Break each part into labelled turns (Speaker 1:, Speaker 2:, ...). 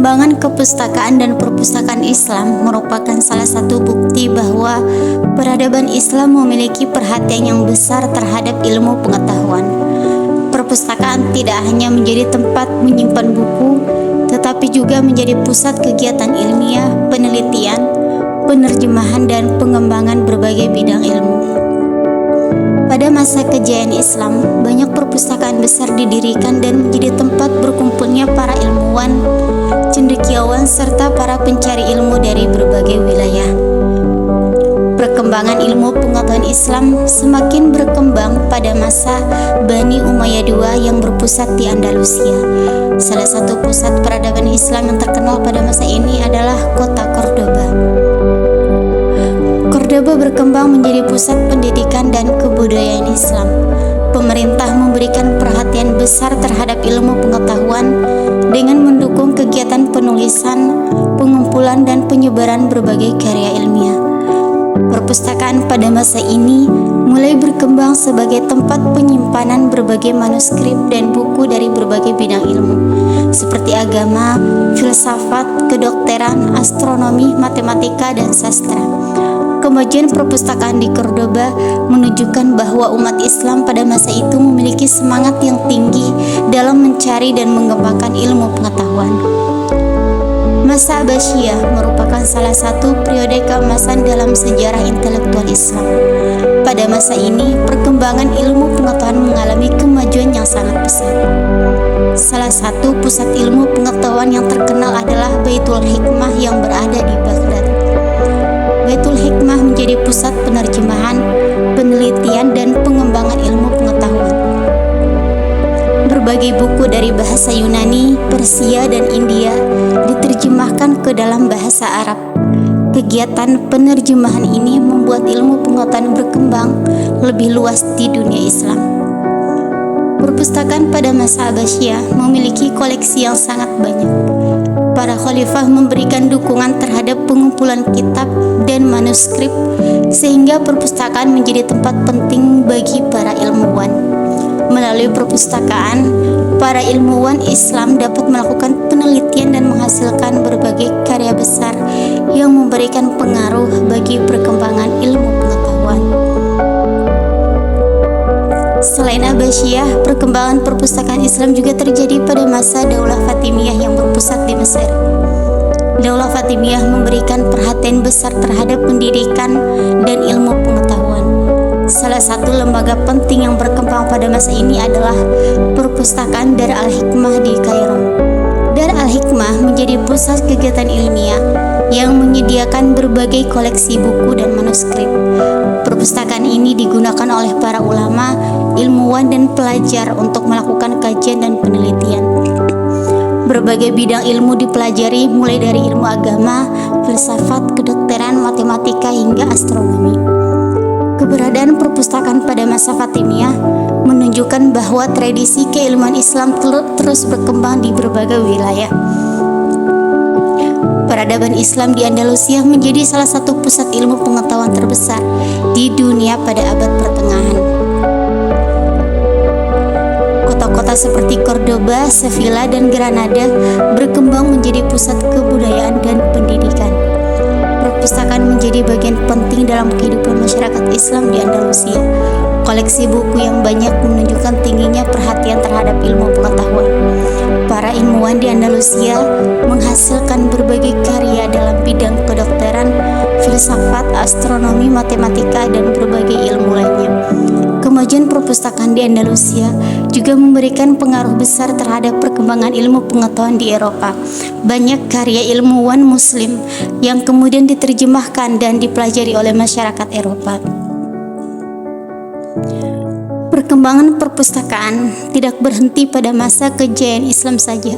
Speaker 1: Perkembangan kepustakaan dan perpustakaan Islam merupakan salah satu bukti bahwa peradaban Islam memiliki perhatian yang besar terhadap ilmu pengetahuan. Perpustakaan tidak hanya menjadi tempat menyimpan buku, tetapi juga menjadi pusat kegiatan ilmiah, penelitian, penerjemahan, dan pengembangan berbagai bidang ilmu. Pada masa kejayaan Islam, banyak perpustakaan besar didirikan dan menjadi tempat berkumpulnya para ilmuwan, cendekiawan, serta para pencari ilmu dari berbagai wilayah. Perkembangan ilmu pengetahuan Islam semakin berkembang pada masa Bani Umayyah II yang berpusat di Andalusia. Salah satu pusat peradaban Islam yang terkenal pada masa ini adalah kota Cordoba. Cordoba berkembang menjadi pusat pendidikan dan kebudayaan Islam. Pemerintah memberikan perhatian besar terhadap ilmu pengetahuan dengan mendukung kegiatan penulisan, pengumpulan, dan penyebaran berbagai karya ilmiah. Perpustakaan pada masa ini mulai berkembang sebagai tempat penyimpanan berbagai manuskrip dan buku dari berbagai bidang ilmu, seperti agama, filsafat, kedokteran, astronomi, matematika, dan sastra. Kemajuan perpustakaan di Cordoba menunjukkan bahwa umat Islam pada masa itu memiliki semangat yang tinggi dalam mencari dan mengembangkan ilmu pengetahuan. Masa Abbasiyah merupakan salah satu periode keemasan dalam sejarah intelektual Islam. Pada masa ini, perkembangan ilmu pengetahuan mengalami kemajuan yang sangat pesat. Salah satu pusat ilmu pengetahuan yang terkenal adalah Baitul Hikmah yang berada di Baghdad. Baitul Hikmah menjadi pusat penerjemahan, penelitian, dan pengembangan ilmu pengetahuan. Berbagai buku dari bahasa Yunani, Persia, dan India diterjemahkan ke dalam bahasa Arab. Kegiatan penerjemahan ini membuat ilmu pengetahuan berkembang lebih luas di dunia Islam. Perpustakaan pada masa Abbasiyah memiliki koleksi yang sangat banyak. Para khalifah memberikan dukungan terhadap pengumpulan kitab dan manuskrip, sehingga perpustakaan menjadi tempat penting bagi para ilmuwan. Melalui perpustakaan, para ilmuwan Islam dapat melakukan penelitian dan menghasilkan berbagai karya besar yang memberikan pengaruh bagi perkembangan ilmu pengetahuan. Selain Abbasiyah, perkembangan perpustakaan Islam juga terjadi pada masa Daulah Fatimiyah yang berpusat di Mesir. Daulah Fatimiyah memberikan perhatian besar terhadap pendidikan dan ilmu pengetahuan. Salah satu lembaga penting yang berkembang pada masa ini adalah perpustakaan Dar al-Hikmah di Kairo. Dar al-Hikmah menjadi pusat kegiatan ilmiah yang menyediakan berbagai koleksi buku dan manuskrip. Perpustakaan ini digunakan oleh para ulama, ilmuwan, dan pelajar untuk melakukan kajian dan penelitian. Berbagai bidang ilmu dipelajari, mulai dari ilmu agama, filsafat, kedokteran, matematika, hingga astronomi. Keberadaan perpustakaan pada masa Fatimiyah menunjukkan bahwa tradisi keilmuan Islam terus berkembang di berbagai wilayah. Peradaban Islam di Andalusia menjadi salah satu pusat ilmu pengetahuan terbesar di dunia pada abad pertengahan. Kota-kota seperti Cordoba, Sevilla, dan Granada berkembang menjadi pusat kebudayaan dan pendidikan. Perpustakaan menjadi bagian penting dalam kehidupan masyarakat Islam di Andalusia. Koleksi buku yang banyak menunjukkan tingginya perhatian terhadap ilmu pengetahuan. Para ilmuwan di Andalusia menghasilkan berbagai karya dalam bidang kedokteran, filsafat, astronomi, matematika, dan berbagai ilmu lainnya. Kemajuan perpustakaan di Andalusia juga memberikan pengaruh besar terhadap perkembangan ilmu pengetahuan di Eropa. Banyak karya ilmuwan Muslim yang kemudian diterjemahkan dan dipelajari oleh masyarakat Eropa. Perkembangan perpustakaan tidak berhenti pada masa kejayaan Islam saja,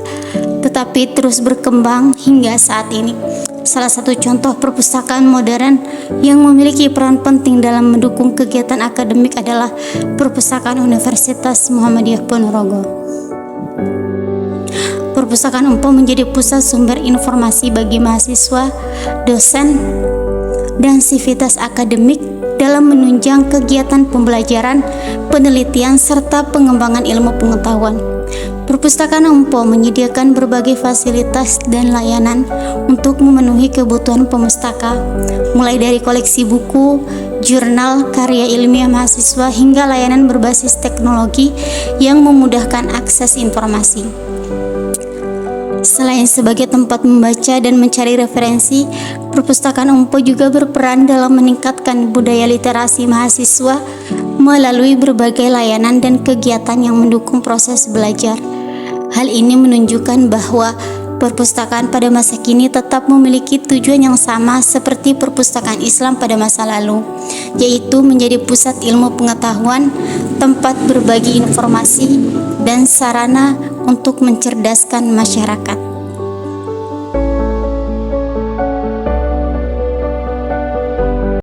Speaker 1: tetapi terus berkembang hingga saat ini. Salah satu contoh perpustakaan modern yang memiliki peran penting dalam mendukung kegiatan akademik adalah Perpustakaan Universitas Muhammadiyah Ponorogo. Perpustakaan UMPO menjadi pusat sumber informasi bagi mahasiswa, dosen, dan sivitas akademik dalam menunjang kegiatan pembelajaran, penelitian, serta pengembangan ilmu pengetahuan. Perpustakaan Empo menyediakan berbagai fasilitas dan layanan untuk memenuhi kebutuhan pemustaka, mulai dari koleksi buku, jurnal, karya ilmiah mahasiswa, hingga layanan berbasis teknologi yang memudahkan akses informasi. Selain sebagai tempat membaca dan mencari referensi, Perpustakaan Empo juga berperan dalam meningkatkan budaya literasi mahasiswa melalui berbagai layanan dan kegiatan yang mendukung proses belajar. Hal ini menunjukkan bahwa perpustakaan pada masa kini tetap memiliki tujuan yang sama seperti perpustakaan Islam pada masa lalu, yaitu menjadi pusat ilmu pengetahuan, tempat berbagi informasi, dan sarana untuk mencerdaskan masyarakat.